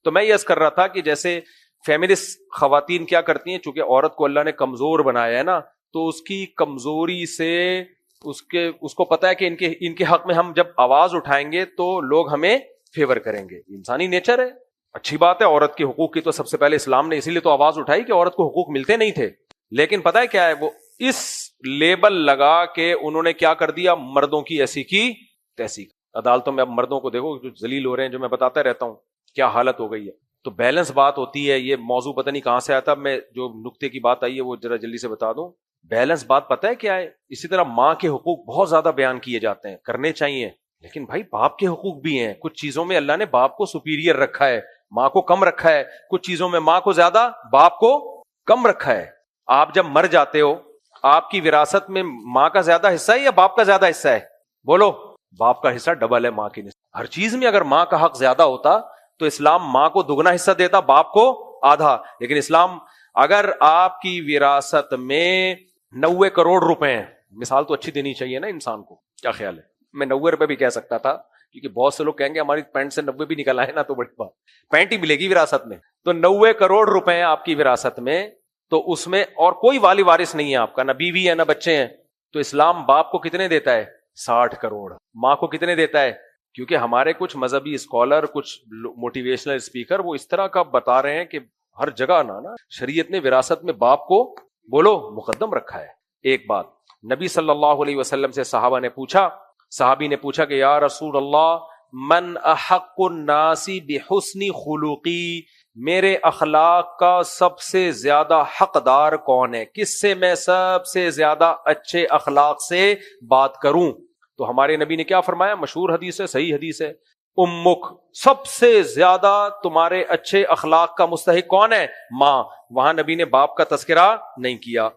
تو میں یہ عرض کر رہا تھا کہ جیسے فیمنسٹ خواتین کیا کرتی ہیں, چونکہ عورت کو اللہ نے کمزور بنایا ہے نا, تو اس کی کمزوری سے اس کو پتا ہے کہ ان کے حق میں ہم جب آواز اٹھائیں گے تو لوگ ہمیں فیور کریں گے. انسانی نیچر ہے, اچھی بات ہے. عورت کے حقوق کی تو سب سے پہلے اسلام نے اسی لیے تو آواز اٹھائی کہ عورت کو حقوق ملتے نہیں تھے. لیکن پتا ہے کیا ہے, وہ اس لیبل لگا کے انہوں نے کیا کر دیا, مردوں کی ایسی کی تیسی. عدالتوں میں اب مردوں کو دیکھو جو ذلیل ہو رہے ہیں, جو میں بتاتا رہتا ہوں کیا حالت ہو گئی ہے. تو بیلنس بات ہوتی ہے. یہ موضوع پتہ نہیں کہاں سے آیا تھا, میں جو نقطے کی بات آئی ہے وہ ذرا جلدی سے بتا دوں. بیلنس بات پتہ ہے کیا ہے, اسی طرح ماں کے حقوق بہت زیادہ بیان کیے جاتے ہیں, کرنے چاہیے, لیکن بھائی باپ کے حقوق بھی ہیں. کچھ چیزوں میں اللہ نے باپ کو سپیریئر رکھا ہے, ماں کو کم رکھا ہے. کچھ چیزوں میں ماں کو زیادہ, باپ کو کم رکھا ہے. آپ جب مر جاتے ہو, آپ کی وراثت میں ماں کا زیادہ حصہ ہے یا باپ کا زیادہ حصہ ہے؟ بولو. باپ کا حصہ ڈبل ہے ماں کی نسبت. ہر چیز میں اگر ماں کا حق زیادہ ہوتا تو اسلام ماں کو دگنا حصہ دیتا, باپ کو آدھا. لیکن اسلام, اگر آپ کی وراثت میں 90 کروڑ روپے ہیں, مثال تو اچھی دینی چاہیے نا انسان کو, کیا خیال ہے؟ میں 90 روپے بھی کہہ سکتا تھا, کیونکہ بہت سے لوگ کہیں گے ہماری پینٹ سے 90 بھی نکل آئے نا تو بڑی بات, پینٹ ہی ملے گی وراثت میں. تو 90 کروڑ روپے ہیں آپ کی وراثت میں, تو اس میں اور کوئی والی وارث نہیں ہے آپ کا, نہ بیوی ہے نہ بچے ہیں. تو اسلام باپ کو کتنے دیتا ہے؟ 60 کروڑ. ماں کو کتنے دیتا ہے؟ کیونکہ ہمارے کچھ مذہبی اسکالر, کچھ موٹیویشنل اسپیکر وہ اس طرح کا بتا رہے ہیں کہ ہر جگہ نا شریعت نے وراثت میں باپ کو بولو مقدم رکھا ہے. ایک بات, نبی صلی اللہ علیہ وسلم سے صحابی نے پوچھا کہ یا رسول اللہ, من احق الناس بحسن خلقی, میرے اخلاق کا سب سے زیادہ حقدار کون ہے؟ کس سے میں سب سے زیادہ اچھے اخلاق سے بات کروں؟ تو ہمارے نبی نے کیا فرمایا؟ مشہور حدیث ہے, صحیح حدیث ہے, امک, سب سے زیادہ تمہارے اچھے اخلاق کا مستحق کون ہے؟ ماں. وہاں نبی نے باپ کا تذکرہ نہیں کیا.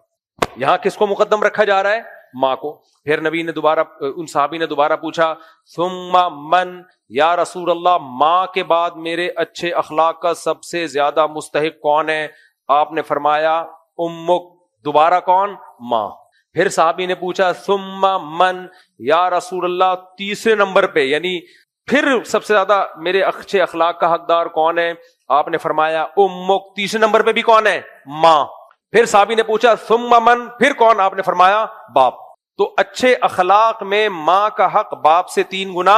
یہاں کس کو مقدم رکھا جا رہا ہے؟ ماں کو. پھر نبی نے ان صحابی نے دوبارہ پوچھا ثم من, یا رسول اللہ ماں کے بعد میرے اچھے اخلاق کا سب سے زیادہ مستحق کون ہے؟ آپ نے فرمایا امک. دوبارہ کون؟ ماں. پھر صحابی نے پوچھا ثم من, یا رسول اللہ تیسرے نمبر پہ, یعنی پھر سب سے زیادہ میرے اچھے اخلاق کا حقدار کون ہے؟ آپ نے فرمایا امک. تیسرے نمبر پہ بھی کون ہے؟ ماں. پھر صحابی نے پوچھا ثم من, پھر کون؟ آپ نے فرمایا باپ. تو اچھے اخلاق میں ماں کا حق باپ سے 3 گنا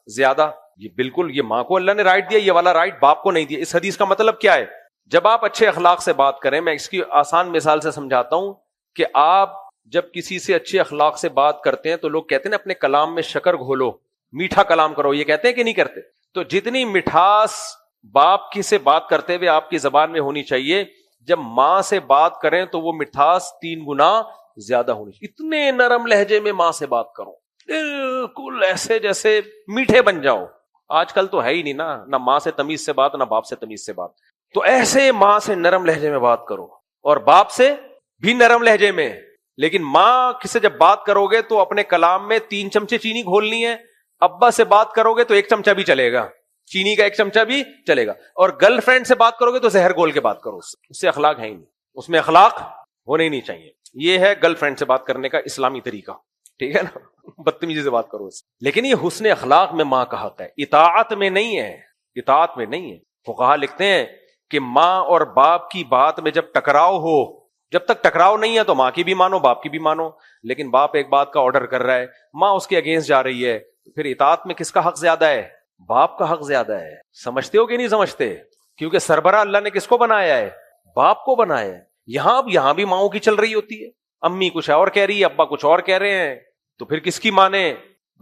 زیادہ. یہ بالکل, یہ ماں کو اللہ نے رائٹ دیا, یہ والا رائٹ باپ کو نہیں دیا. اس حدیث کا مطلب کیا ہے؟ جب آپ اچھے اخلاق سے بات کریں, میں اس کی آسان مثال سے سمجھاتا ہوں کہ آپ جب کسی سے اچھے اخلاق سے بات کرتے ہیں تو لوگ کہتے ہیں نا اپنے کلام میں شکر گھولو, میٹھا کلام کرو, یہ کہتے ہیں کہ نہیں کرتے؟ تو جتنی مٹھاس باپ کی سے بات کرتے ہوئے آپ کی زبان میں ہونی چاہیے, جب ماں سے بات کریں تو وہ مٹھاس 3 گنا زیادہ ہونی چاہیے. اتنے نرم لہجے میں ماں سے بات کرو, بالکل ایسے جیسے میٹھے بن جاؤ. آج کل تو ہے ہی نہیں نا, نہ ماں سے تمیز سے بات, نہ باپ سے تمیز سے بات. تو ایسے ماں سے نرم لہجے میں بات کرو, اور باپ سے بھی نرم لہجے میں. لیکن ماں سے جب بات کرو گے تو اپنے کلام میں 3 چمچے چینی گھولنی ہے. ابا سے بات کرو گے تو 1 چمچہ بھی چلے گا, چینی کا 1 چمچہ بھی چلے گا. اور گرل فرینڈ سے بات کرو گے تو زہر گھول کے بات کرو, اس سے اخلاق ہے ہی نہیں, اس میں اخلاق ہونے ہی نہیں چاہیے. یہ ہے گرل فرینڈ سے بات کرنے کا اسلامی طریقہ, ٹھیک ہے نا, بدتمیزی سے بات کرو اس. لیکن یہ حسن اخلاق میں ماں کا حق ہے, اطاعت میں نہیں ہے, اطاعت میں نہیں ہے. فقہا لکھتے ہیں کہ ماں اور باپ کی بات میں جب ٹکراؤ ہو, جب تک ٹکراؤ نہیں ہے تو ماں کی بھی مانو باپ کی بھی مانو. لیکن باپ ایک بات کا آرڈر کر رہا ہے, ماں اس کے اگینسٹ جا رہی ہے, پھر اطاعت میں کس کا حق زیادہ ہے؟ باپ کا حق زیادہ ہے. سمجھتے ہو کہ نہیں سمجھتے؟ کیونکہ سربراہ اللہ نے کس کو بنایا ہے؟ باپ کو بنایا ہے. یہاں بھی ماؤں کی چل رہی ہوتی ہے, امی کچھ اور کہہ رہی ہے, ابا کچھ اور کہہ رہے ہیں, تو پھر کس کی مانے؟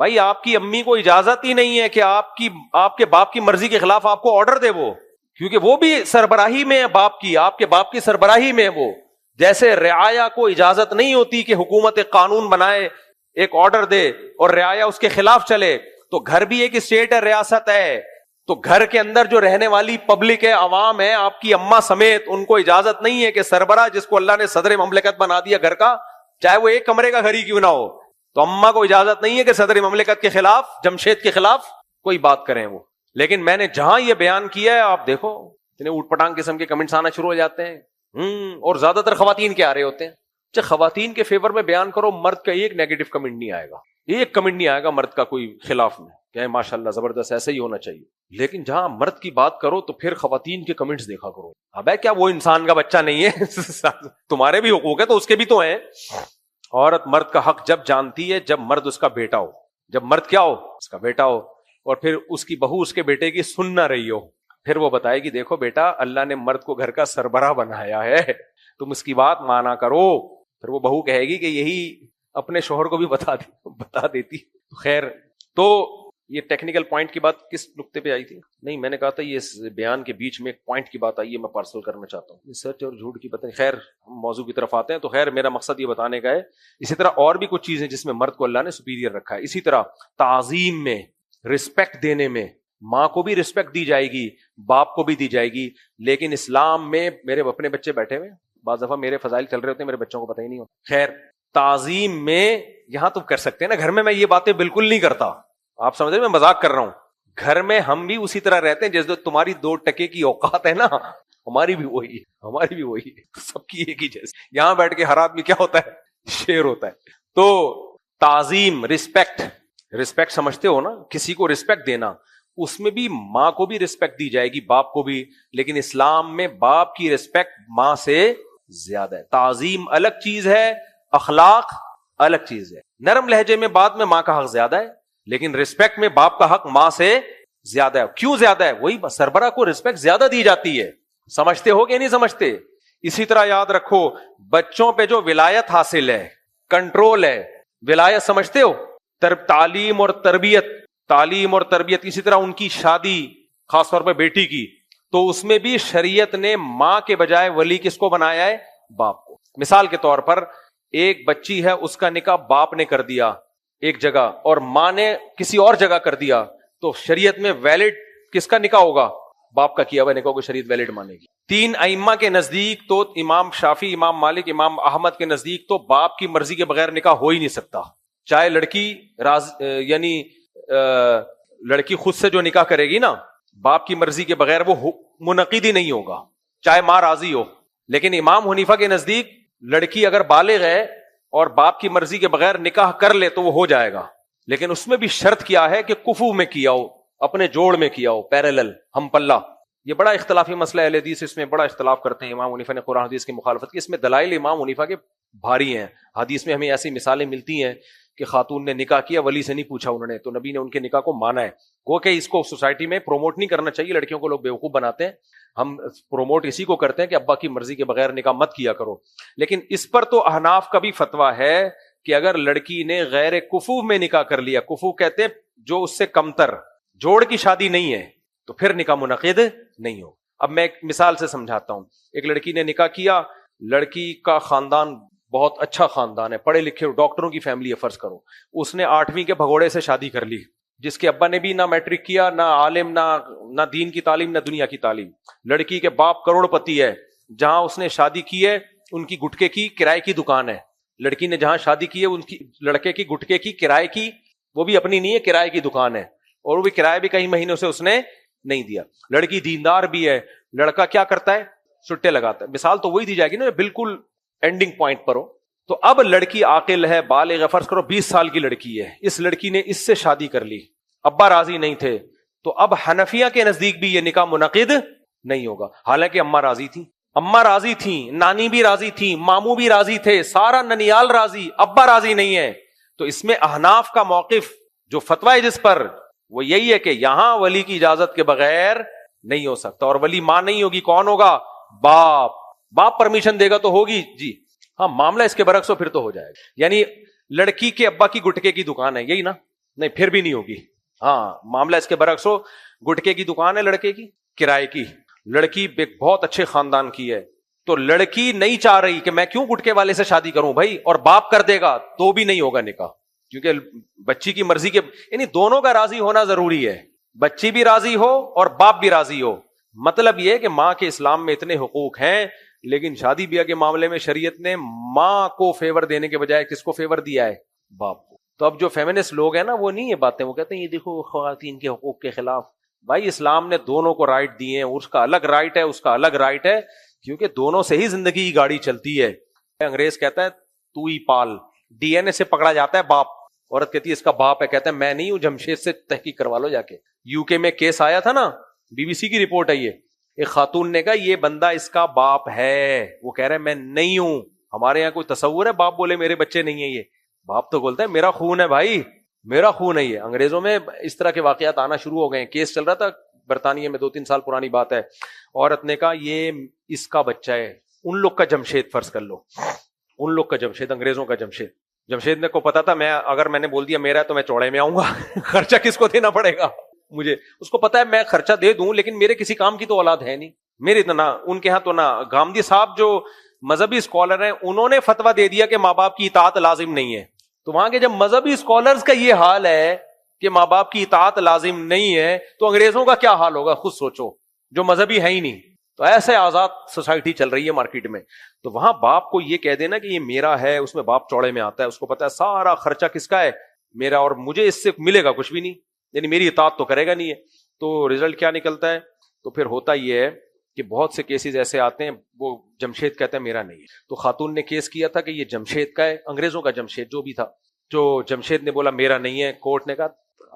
بھائی آپ کی امی کو اجازت ہی نہیں ہے کہ آپ کے باپ کی مرضی کے خلاف آپ کو آرڈر دے وہ, کیونکہ وہ بھی سربراہی میں ہے باپ کی, آپ کے باپ کی سربراہی میں ہے وہ. جیسے رعایا کو اجازت نہیں ہوتی کہ حکومت ایک قانون بنائے, ایک آرڈر دے اور رعایا اس کے خلاف چلے, تو گھر بھی ایک اسٹیٹ ہے, ریاست ہے. تو گھر کے اندر جو رہنے والی پبلک ہے, عوام ہے, آپ کی اماں سمیت, ان کو اجازت نہیں ہے کہ سربراہ جس کو اللہ نے صدر مملکت بنا دیا گھر کا, چاہے وہ 1 کمرے کا گھر ہی کیوں نہ ہو, تو اماں کو اجازت نہیں ہے کہ صدر مملکت کے خلاف, جمشید کے خلاف کوئی بات کریں وہ. لیکن میں نے جہاں یہ بیان کیا ہے, آپ دیکھو اتنے اوٹ پٹانگ قسم کے کمنٹس آنا شروع ہو جاتے ہیں, اور زیادہ تر خواتین کے آ رہے ہوتے ہیں. جب خواتین کے فیور میں بیان کرو, مرد کا ایک نیگیٹو کمنٹ نہیں آئے گا, ایک کمنٹ نہیں آئے گا مرد کا کوئی خلاف میں, کہ ماشاءاللہ زبردست ایسا ہی ہونا چاہیے. لیکن جہاں مرد کی بات کرو تو پھر خواتین کے کمنٹس دیکھا کرو. ابے کیا وہ انسان کا بچہ نہیں ہے؟ تمہارے بھی حقوق ہے تو اس کے بھی تو ہیں. عورت مرد کا حق جب جانتی ہے جب مرد اس کا بیٹا ہو, جب مرد کیا ہو, اس کا بیٹا ہو, اور پھر اس کی بہو اس کے بیٹے کی سن نہ رہی ہو, پھر وہ بتائے گی دیکھو بیٹا اللہ نے مرد کو گھر کا سربراہ بنایا ہے, تم اس کی بات مانا کرو. پھر وہ بہو کہے گی کہ یہی اپنے شوہر کو بھی بتا دیتی. خیر, تو یہ ٹیکنیکل پوائنٹ کی بات کس نقطے پہ آئی تھی؟ نہیں, میں نے کہا تھا یہ اس بیان کے بیچ میں ایک پوائنٹ کی بات آئی ہے, میں پارسل کرنا چاہتا ہوں. سچ اور جھوٹ کی پتہ نہیں. خیر, ہم موضوع کی طرف آتے ہیں. تو خیر, میرا مقصد یہ بتانے کا ہے. اسی طرح اور بھی کچھ چیزیں جس میں مرد کو اللہ نے سپیریئر رکھا ہے. اسی طرح تعظیم میں, رسپیکٹ دینے میں, ماں کو بھی رسپیکٹ دی جائے گی, باپ کو بھی دی جائے گی. لیکن اسلام میں, میرے اپنے بچے بیٹھے ہوئے, بعض دفعہ میرے فضائل چل رہے ہوتے ہیں, میرے بچوں کو پتہ ہی نہیں ہوتا. خیر, تعظیم میں یہاں تم کر سکتے ہیں نا, گھر میں یہ باتیں بالکل نہیں کرتا. آپ سمجھ رہے, میں مذاق کر رہا ہوں. گھر میں ہم بھی اسی طرح رہتے ہیں جیسے تمہاری 2 ٹکے کی اوقات ہے نا, ہماری بھی وہی ہے, سب کی ایک ہی جیسے. یہاں بیٹھ کے ہر آدمی کیا ہوتا ہے, شیر ہوتا ہے. تو تعظیم, رسپیکٹ سمجھتے ہو نا, کسی کو رسپیکٹ دینا, اس میں بھی ماں کو بھی رسپیکٹ دی جائے گی, باپ کو بھی. لیکن اسلام میں باپ کی رسپیکٹ ماں سے زیادہ ہے. تعظیم الگ چیز ہے, اخلاق الگ چیز ہے. نرم لہجے میں بات میں ماں کا حق زیادہ ہے, لیکن رسپیکٹ میں باپ کا حق ماں سے زیادہ ہے. کیوں زیادہ ہے؟ وہی سربراہ کو رسپیکٹ زیادہ دی جاتی ہے. سمجھتے ہو کہ نہیں سمجھتے؟ اسی طرح یاد رکھو, بچوں پہ جو ولایت حاصل ہے, کنٹرول ہے, ولایت سمجھتے ہو, تعلیم اور تربیت, اسی طرح ان کی شادی, خاص طور پہ بیٹی کی, تو اس میں بھی شریعت نے ماں کے بجائے ولی کس کو بنایا ہے؟ باپ کو. مثال کے طور پر ایک بچی ہے, اس کا نکاح باپ نے کر دیا ایک جگہ اور ماں نے کسی اور جگہ کر دیا, تو شریعت میں ویلڈ کس کا نکاح ہوگا؟ باپ کا کیا ہوا نکاح کو شریعت ویلڈ مانے گی. 3 ائمہ کے نزدیک تو, امام شافعی, امام مالک, امام احمد کے نزدیک تو باپ کی مرضی کے بغیر نکاح ہو ہی نہیں سکتا. چاہے لڑکی یعنی لڑکی خود سے جو نکاح کرے گی نا, باپ کی مرضی کے بغیر وہ منعقد ہی نہیں ہوگا, چاہے ماں راضی ہو. لیکن امام حنیفہ کے نزدیک لڑکی اگر بالغ ہے اور باپ کی مرضی کے بغیر نکاح کر لے تو وہ ہو جائے گا. لیکن اس میں بھی شرط کیا ہے کہ کفو میں کیا ہو, اپنے جوڑ میں کیا ہو, پیرالل, ہم پلہ. یہ بڑا اختلافی مسئلہ ہے, اہل حدیث اس میں بڑا اختلاف کرتے ہیں. امام حنیفہ نے قرآن حدیث کی مخالفت کی. اس میں دلائل امام حنیفہ کے بھاری ہیں. حدیث میں ہمیں ایسی مثالیں ملتی ہیں کہ خاتون نے نکاح کیا, ولی سے نہیں پوچھا انہوں نے, تو نبی نے ان کے نکاح کو مانا ہے. وہ کہ اس کو سوسائٹی میں پروموٹ نہیں کرنا چاہیے, لڑکیوں کو لوگ بیوقوف بناتے ہیں. ہم پروموٹ اسی کو کرتے ہیں کہ ابا کی مرضی کے بغیر نکاح مت کیا کرو. لیکن اس پر تو احناف کا بھی فتویٰ ہے کہ اگر لڑکی نے غیر کفو میں نکاح کر لیا, کفو کہتے ہیں جو اس سے کمتر, جوڑ کی شادی نہیں ہے, تو پھر نکاح منعقد نہیں ہو. اب میں ایک مثال سے سمجھاتا ہوں. ایک لڑکی نے نکاح کیا, لڑکی کا خاندان بہت اچھا خاندان ہے, پڑھے لکھے ڈاکٹروں کی فیملی ہے فرض کرو. اس نے 8ویں کے بھگوڑے سے شادی کر لی, جس کے ابا نے بھی نہ میٹرک کیا, نہ عالم, نہ دین کی تعلیم, نہ دنیا کی تعلیم. لڑکی کے باپ کروڑ پتی ہے. جہاں اس نے شادی کی ہے ان کی گٹکے کی کرائے کی دکان ہے. لڑکی نے جہاں شادی کی ہے ان کی لڑکے کی گٹکے کی کرائے کی, وہ بھی اپنی نہیں ہے, کرائے کی دکان ہے, اور وہ بھی کرایہ بھی کئی مہینوں سے اس نے نہیں دیا. لڑکی دیندار بھی ہے, لڑکا کیا کرتا ہے؟ چھٹے لگاتا ہے. مثال تو وہی دی جائے گی نا, بالکل اینڈنگ پوائنٹ پر ہو. تو اب لڑکی عاقل ہے, بالغ ہے, فرض کرو 20 سال کی لڑکی ہے. اس لڑکی نے اس سے شادی کر لی, ابا راضی نہیں تھے, تو اب حنفیہ کے نزدیک بھی یہ نکاح منعقد نہیں ہوگا. حالانکہ اماں راضی تھیں, نانی بھی راضی تھیں, ماموں بھی راضی تھے, سارا ننیال راضی, ابا راضی نہیں ہے. تو اس میں احناف کا موقف جو فتویٰ ہے جس پر, وہ یہی ہے کہ یہاں ولی کی اجازت کے بغیر نہیں ہو سکتا. اور ولی ماں نہیں ہوگی, کون ہوگا؟ باپ پرمیشن دے گا تو ہوگی جی. ہاں, معاملہ اس کے برعکس ہو پھر تو ہو جائے گا. یعنی لڑکی کے ابا کی گٹکے کی دکان ہے, یہی نا؟ نہیں, پھر بھی نہیں ہوگی. ہاں, معاملہ اس کے برعکس ہو, گٹکے کی دکان ہے لڑکے کی, کرائے کی. لڑکی بہت اچھے خاندان کی ہے, تو لڑکی نہیں چاہ رہی کہ میں کیوں گٹکے والے سے شادی کروں بھائی, اور باپ کر دے گا تو بھی نہیں ہوگا نکاح, کیونکہ بچی کی مرضی کے, یعنی دونوں کا راضی ہونا ضروری ہے. بچی بھی راضی ہو اور باپ بھی راضی ہو. مطلب یہ کہ ماں کے اسلام میں اتنے حقوق ہیں, لیکن شادی بیاہ کے معاملے میں شریعت نے ماں کو فیور دینے کے بجائے کس کو فیور دیا ہے؟ باپ کو. تو اب جو فیمنسٹ لوگ ہیں نا, وہ نہیں یہ باتیں, وہ کہتے ہیں یہ دیکھو خواتین کے حقوق کے خلاف. بھائی اسلام نے دونوں کو رائٹ دیے ہیں, اس کا الگ رائٹ ہے, اس کا الگ رائٹ ہے, کیونکہ دونوں سے ہی زندگی کی گاڑی چلتی ہے. انگریز کہتا ہے تو ہی پال, ڈی این اے سے پکڑا جاتا ہے باپ, عورت کہتی ہے اس کا باپ ہے, کہتا ہے میں نہیں ہوں, جمشید سے تحقیق کروا لو جا کے. یو کے میں کیس آیا تھا نا, بی بی سی کی رپورٹ ہے, یہ ایک خاتون نے کہا یہ بندہ اس کا باپ ہے, وہ کہہ رہا ہے میں نہیں ہوں. ہمارے یہاں کوئی تصور ہے باپ بولے میرے بچے نہیں ہیں, یہ باپ تو بولتا ہے میرا خون ہے بھائی, میرا خون ہے یہ. انگریزوں میں اس طرح کے واقعات آنا شروع ہو گئے ہیں. کیس چل رہا تھا برطانیہ میں, 2-3 سال پرانی بات ہے. عورت نے کہا یہ اس کا بچہ ہے, ان لوگ کا جمشید فرض کر لو, ان لوگ کا جمشید, انگریزوں کا جمشید. جمشید نے کو پتا تھا میں اگر میں نے بول دیا میرا ہے تو میں چوڑے میں آؤں گا, خرچہ کس کو دینا پڑے گا مجھے. اس کو پتا ہے میں خرچہ دے دوں لیکن میرے کسی کام کی تو اولاد ہے نہیں میرے, اتنا ان کے ہاں تو نہ. گاندھی صاحب جو مذہبی اسکالر ہیں انہوں نے فتویٰ دے دیا کہ ماں باپ کی اطاعت لازم نہیں ہے. تو وہاں کے جب مذہبی اسکالرز کا یہ حال ہے کہ ماں باپ کی اطاعت لازم نہیں ہے, تو انگریزوں کا کیا حال ہوگا خود سوچو, جو مذہبی ہے ہی نہیں. تو ایسے آزاد سوسائٹی چل رہی ہے مارکیٹ میں. تو وہاں باپ کو یہ کہہ دینا کہ یہ میرا ہے, اس میں باپ چوڑے میں آتا ہے, اس کو پتا ہے سارا خرچہ کس کا ہے, میرا, اور مجھے اس سے ملے گا کچھ بھی نہیں, یعنی میری اطاعت تو کرے گا نہیں ہے. تو رزلٹ کیا نکلتا ہے؟ تو پھر ہوتا یہ ہے کہ بہت سے کیسز ایسے آتے ہیں وہ جمشید کہتا ہے میرا نہیں ہے. تو خاتون نے کیس کیا تھا کہ یہ جمشید کا ہے, انگریزوں کا جمشید جو بھی تھا. جو جمشید نے بولا میرا نہیں ہے, کورٹ نے کہا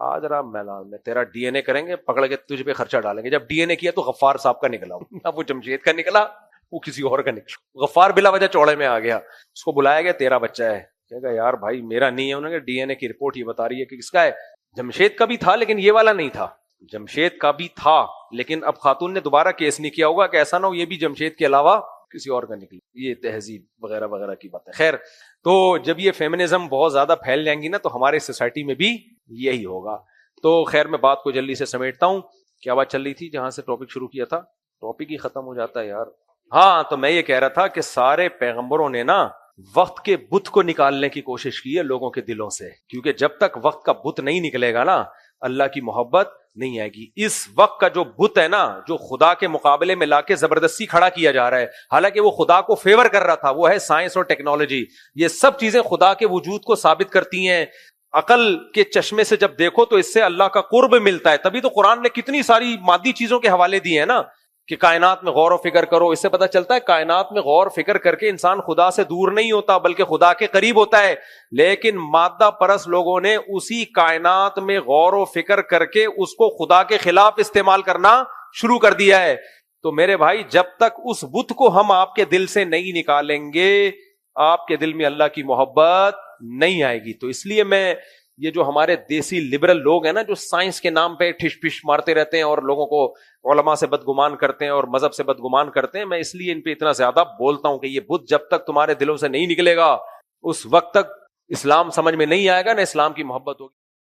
آج رہا میں تیرا ڈی این اے کریں گے, پکڑ کے تجھ پہ خرچہ ڈالیں گے. جب ڈی این اے کیا تو غفار صاحب کا نکلا, اب وہ جمشید کا نکلا, وہ کسی اور کا نکلا. غفار بلا وجہ چوڑے میں آ گیا, اس کو بلایا گیا تیرا بچہ ہے, کہے گا یار بھائی میرا نہیں ہے. انہوں نے کہا ڈی این اے کی رپورٹ یہ بتا رہی ہے کہ کس کا ہے, جمشید کا بھی تھا لیکن یہ والا نہیں تھا. جمشید کا بھی تھا لیکن اب خاتون نے دوبارہ کیس نہیں کیا ہوگا کہ ایسا نہ ہو یہ بھی جمشید کے علاوہ کسی اور کا نکلی. یہ تہذیب وغیرہ وغیرہ کی بات ہے. خیر, تو جب یہ فیمنزم بہت زیادہ پھیل جائیں گی نا تو ہمارے سوسائٹی میں بھی یہی ہوگا. تو خیر میں بات کو جلدی سے سمیٹتا ہوں. کیا بات چل رہی تھی جہاں سے ٹاپک شروع کیا تھا؟ ٹاپک ہی ختم ہو جاتا ہے یار. ہاں, تو میں یہ کہہ رہا تھا کہ سارے پیغمبروں نے نا وقت کے بت کو نکالنے کی کوشش کی ہے لوگوں کے دلوں سے, کیونکہ جب تک وقت کا بت نہیں نکلے گا نا اللہ کی محبت نہیں آئے گی. اس وقت کا جو بت ہے نا, جو خدا کے مقابلے میں لا کے زبردستی کھڑا کیا جا رہا ہے, حالانکہ وہ خدا کو فیور کر رہا تھا, وہ ہے سائنس اور ٹیکنالوجی. یہ سب چیزیں خدا کے وجود کو ثابت کرتی ہیں. عقل کے چشمے سے جب دیکھو تو اس سے اللہ کا قرب ملتا ہے. تبھی تو قرآن نے کتنی ساری مادی چیزوں کے حوالے دیے ہیں نا, کہ کائنات میں غور و فکر کرو. اس سے پتہ چلتا ہے کائنات میں غور و فکر کر کے انسان خدا سے دور نہیں ہوتا بلکہ خدا کے قریب ہوتا ہے. لیکن مادہ پرست لوگوں نے اسی کائنات میں غور و فکر کر کے اس کو خدا کے خلاف استعمال کرنا شروع کر دیا ہے. تو میرے بھائی جب تک اس بت کو ہم آپ کے دل سے نہیں نکالیں گے آپ کے دل میں اللہ کی محبت نہیں آئے گی. تو اس لیے میں یہ جو ہمارے دیسی لبرل لوگ ہیں نا, جو سائنس کے نام پہ ٹھش پش مارتے رہتے ہیں اور لوگوں کو علماء سے بدگمان کرتے ہیں اور مذہب سے بدگمان کرتے ہیں, میں اس لیے ان پہ اتنا زیادہ بولتا ہوں کہ یہ بت جب تک تمہارے دلوں سے نہیں نکلے گا اس وقت تک اسلام سمجھ میں نہیں آئے گا, نہ اسلام کی محبت ہوگی.